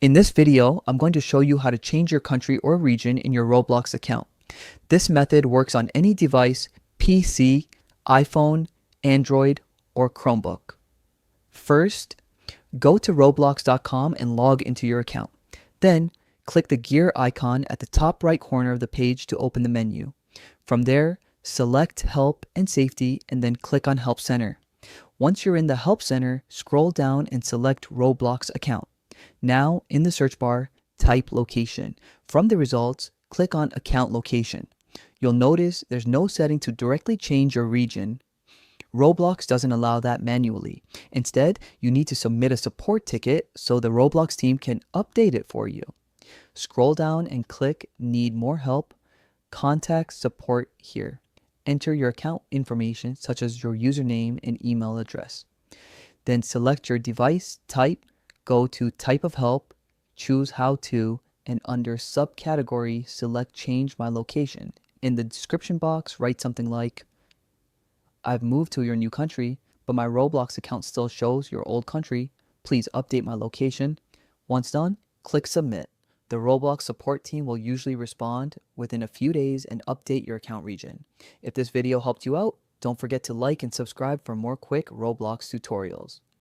In this video, I'm going to show you how to change your country or region in your Roblox account. This method works on any device, PC, iPhone, Android, or Chromebook. First, go to roblox.com and log into your account. Then, click the gear icon at the top right corner of the page to open the menu. From there, select Help and Safety and then click on Help Center. Once you're in the Help Center, scroll down and select Roblox account. Now, in the search bar, type location. From the results, click on account location. You'll notice there's no setting to directly change your region. Roblox doesn't allow that manually. Instead, you need to submit a support ticket so the Roblox team can update it for you. Scroll down and click Need More Help. Contact support here. Enter your account information such as your username and email address. Then select your device type, go to Type of Help, choose How To, and under Subcategory, select Change My Location. In the description box, write something like, I've moved to your new country, but my Roblox account still shows your old country. Please update my location. Once done, click Submit. The Roblox support team will usually respond within a few days and update your account region. If this video helped you out, don't forget to like and subscribe for more quick Roblox tutorials.